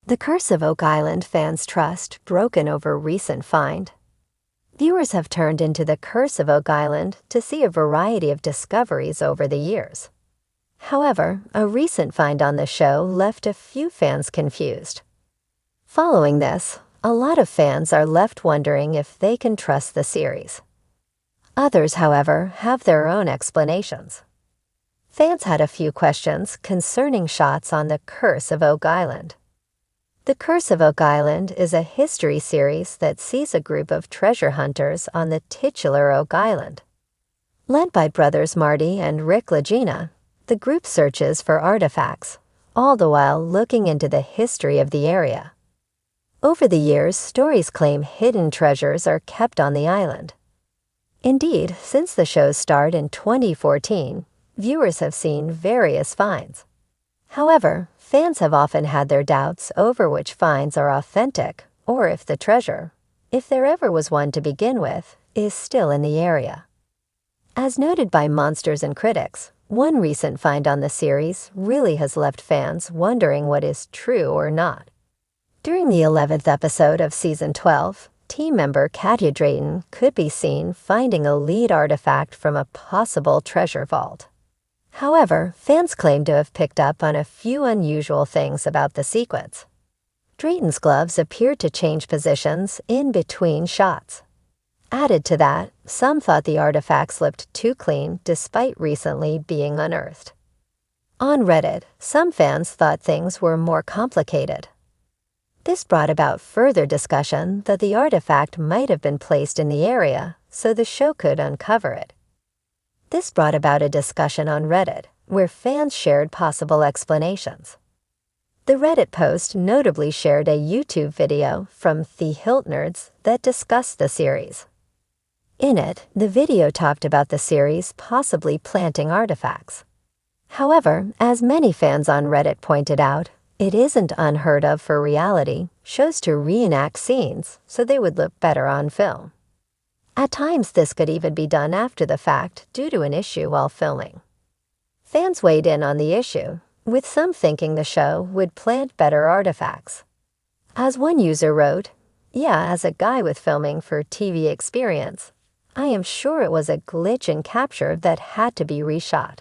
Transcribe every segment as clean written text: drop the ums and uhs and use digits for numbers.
The Curse of Oak Island fans' trust broken over recent find. Viewers have turned into The Curse of Oak Island to see a variety of discoveries over the years. However, a recent find on the show left a few fans confused. Following this, a lot of fans are left wondering if they can trust the series. Others, however, have their own explanations. Fans had a few questions concerning shots on The Curse of Oak Island. The Curse of Oak Island is a history series that sees a group of treasure hunters on the titular Oak Island. Led by brothers Marty and Rick Lagina, the group searches for artifacts, all the while looking into the history of the area. Over the years, stories claim hidden treasures are kept on the island. Indeed, since the show's start in 2014, viewers have seen various finds. However, fans have often had their doubts over which finds are authentic or if the treasure, if there ever was one to begin with, is still in the area. As noted by Monsters and Critics, one recent find on the series really has left fans wondering what is true or not. During the 11th episode of Season 12, team member Katya Drayton could be seen finding a lead artifact from a possible treasure vault. However, fans claim to have picked up on a few unusual things about the sequence. Drayton's gloves appeared to change positions in between shots. Added to that, some thought the artifacts looked too clean despite recently being unearthed. On Reddit, some fans thought things were more complicated. This brought about further discussion that the artifact might have been placed in the area so the show could uncover it. This brought about a discussion on Reddit, where fans shared possible explanations. The Reddit post notably shared a YouTube video from The Hilt Nerds that discussed the series. In it, the video talked about the series possibly planting artifacts. However, as many fans on Reddit pointed out, it isn't unheard of for reality shows to reenact scenes so they would look better on film. At times, this could even be done after the fact due to an issue while filming. Fans weighed in on the issue, with some thinking the show would plant better artifacts. As one user wrote, "Yeah, as a guy with filming for TV experience, I am sure it was a glitch in capture that had to be reshot.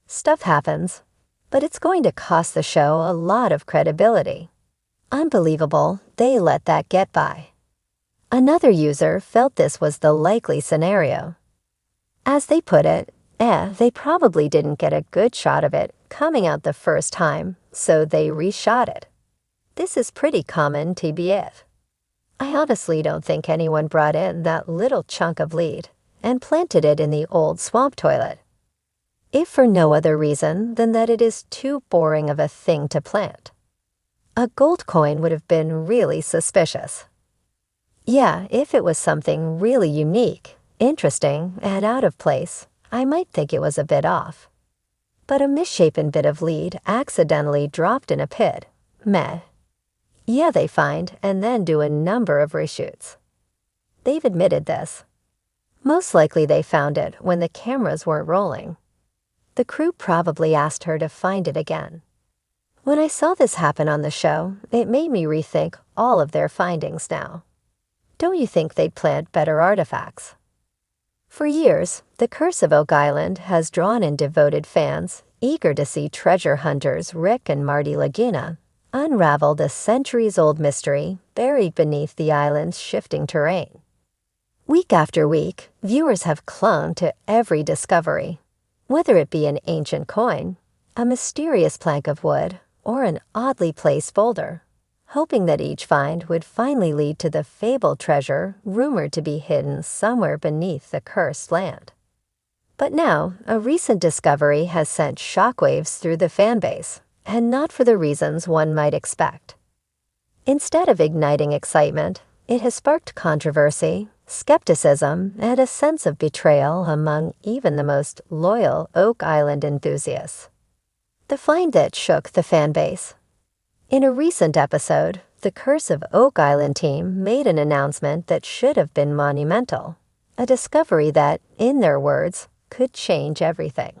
Stuff happens, but it's going to cost the show a lot of credibility. Unbelievable they let that get by." Another user felt this was the likely scenario. As they put it, they probably didn't get a good shot of it coming out the first time, so they reshot it. This is pretty common TBF. I honestly don't think anyone brought in that little chunk of lead and planted it in the old swamp toilet, if for no other reason than that it is too boring of a thing to plant. A gold coin would have been really suspicious. Yeah, if it was something really unique, interesting, and out of place, I might think it was a bit off. But a misshapen bit of lead accidentally dropped in a pit, meh. Yeah, they find and then do a number of reshoots. They've admitted this. Most likely they found it when the cameras weren't rolling. The crew probably asked her to find it again. When I saw this happen on the show, it made me rethink all of their findings now. Don't you think they'd plant better artifacts? For years, The Curse of Oak Island has drawn in devoted fans, eager to see treasure hunters Rick and Marty Lagina unravel the centuries-old mystery buried beneath the island's shifting terrain. Week after week, viewers have clung to every discovery, whether it be an ancient coin, a mysterious plank of wood, or an oddly placed boulder, hoping that each find would finally lead to the fabled treasure rumored to be hidden somewhere beneath the cursed land. But now, a recent discovery has sent shockwaves through the fanbase, and not for the reasons one might expect. Instead of igniting excitement, it has sparked controversy, skepticism, and a sense of betrayal among even the most loyal Oak Island enthusiasts. The find that shook the fanbase. In a recent episode, the Curse of Oak Island team made an announcement that should have been monumental, a discovery that, in their words, could change everything.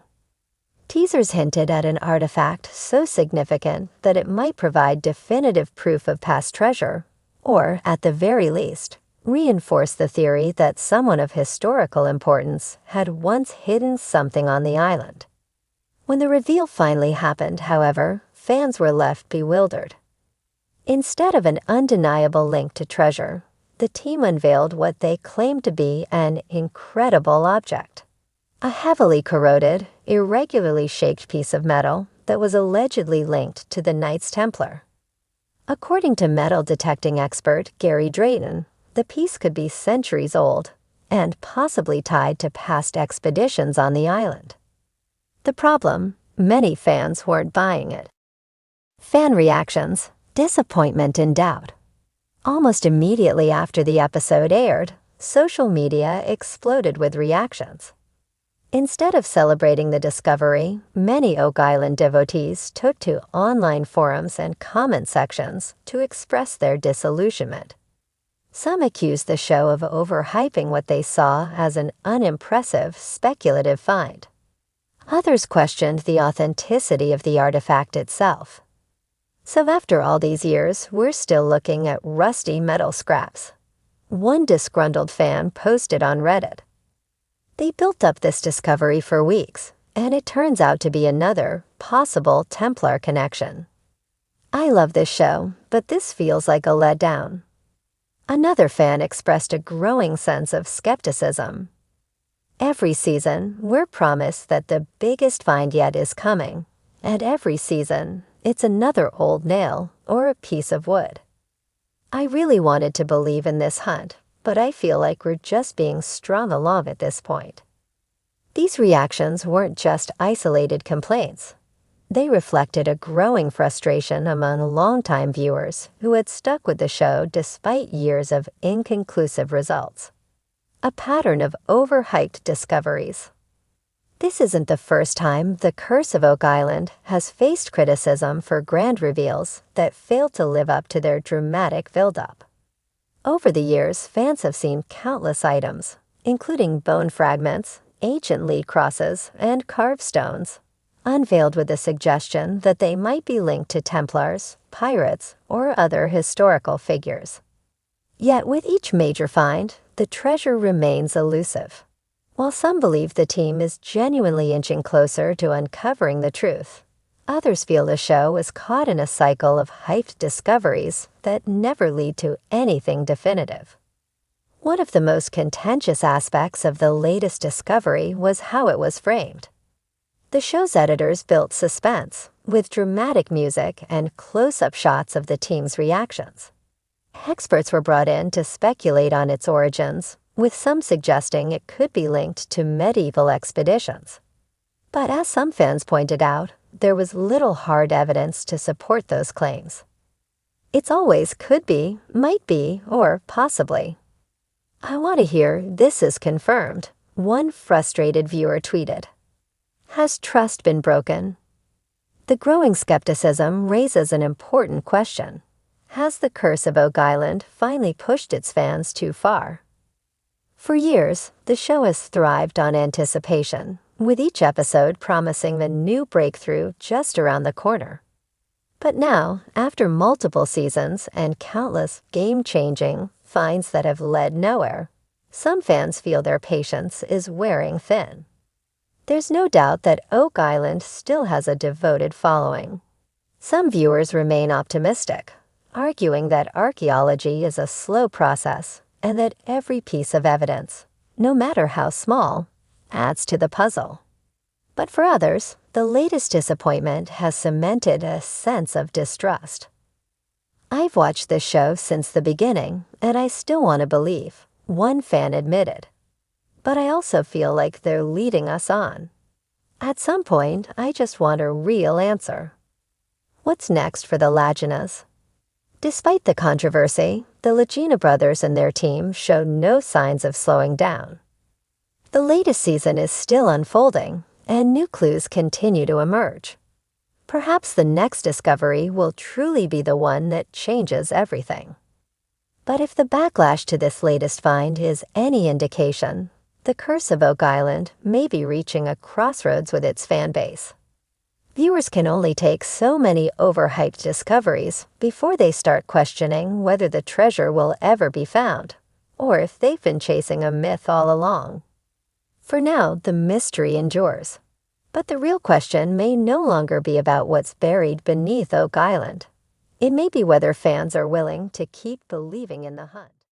Teasers hinted at an artifact so significant that it might provide definitive proof of past treasure, or, at the very least, reinforce the theory that someone of historical importance had once hidden something on the island. When the reveal finally happened, however, fans were left bewildered. Instead of an undeniable link to treasure, the team unveiled what they claimed to be an incredible object. A heavily corroded, irregularly shaped piece of metal that was allegedly linked to the Knights Templar. According to metal detecting expert Gary Drayton, the piece could be centuries old and possibly tied to past expeditions on the island. The problem, many fans weren't buying it. Fan reactions, disappointment and doubt. Almost immediately after the episode aired, social media exploded with reactions. Instead of celebrating the discovery, many Oak Island devotees took to online forums and comment sections to express their disillusionment. Some accused the show of overhyping what they saw as an unimpressive, speculative find. Others questioned the authenticity of the artifact itself. So after all these years, we're still looking at rusty metal scraps. One disgruntled fan posted on Reddit, "They built up this discovery for weeks, and it turns out to be another, possible Templar connection. I love this show, but this feels like a letdown." Another fan expressed a growing sense of skepticism. "Every season, we're promised that the biggest find yet is coming, and every season, it's another old nail or a piece of wood. I really wanted to believe in this hunt, but I feel like we're just being strung along at this point." These reactions weren't just isolated complaints. They reflected a growing frustration among longtime viewers who had stuck with the show despite years of inconclusive results. A pattern of overhyped discoveries. This isn't the first time the Curse of Oak Island has faced criticism for grand reveals that failed to live up to their dramatic build-up. Over the years, fans have seen countless items, including bone fragments, ancient lead crosses, and carved stones, unveiled with the suggestion that they might be linked to Templars, pirates, or other historical figures. Yet with each major find, the treasure remains elusive. While some believe the team is genuinely inching closer to uncovering the truth, others feel the show is caught in a cycle of hyped discoveries that never lead to anything definitive. One of the most contentious aspects of the latest discovery was how it was framed. The show's editors built suspense, with dramatic music and close-up shots of the team's reactions. Experts were brought in to speculate on its origins, with some suggesting it could be linked to medieval expeditions. But as some fans pointed out, there was little hard evidence to support those claims. It's always could be, might be, or possibly. "I want to hear this is confirmed," one frustrated viewer tweeted. Has trust been broken? The growing skepticism raises an important question. Has the Curse of Oak Island finally pushed its fans too far? For years, the show has thrived on anticipation, with each episode promising a new breakthrough just around the corner. But now, after multiple seasons and countless game-changing finds that have led nowhere, some fans feel their patience is wearing thin. There's no doubt that Oak Island still has a devoted following. Some viewers remain optimistic, arguing that archaeology is a slow process and that every piece of evidence, no matter how small, adds to the puzzle. But for others, the latest disappointment has cemented a sense of distrust. "I've watched this show since the beginning, and I still want to believe," one fan admitted. "But I also feel like they're leading us on. At some point, I just want a real answer." What's next for the Laginas? Despite the controversy, the Lagina brothers and their team show no signs of slowing down. The latest season is still unfolding, and new clues continue to emerge. Perhaps the next discovery will truly be the one that changes everything. But if the backlash to this latest find is any indication, the Curse of Oak Island may be reaching a crossroads with its fan base. Viewers can only take so many overhyped discoveries before they start questioning whether the treasure will ever be found, or if they've been chasing a myth all along. For now, the mystery endures. But the real question may no longer be about what's buried beneath Oak Island. It may be whether fans are willing to keep believing in the hunt.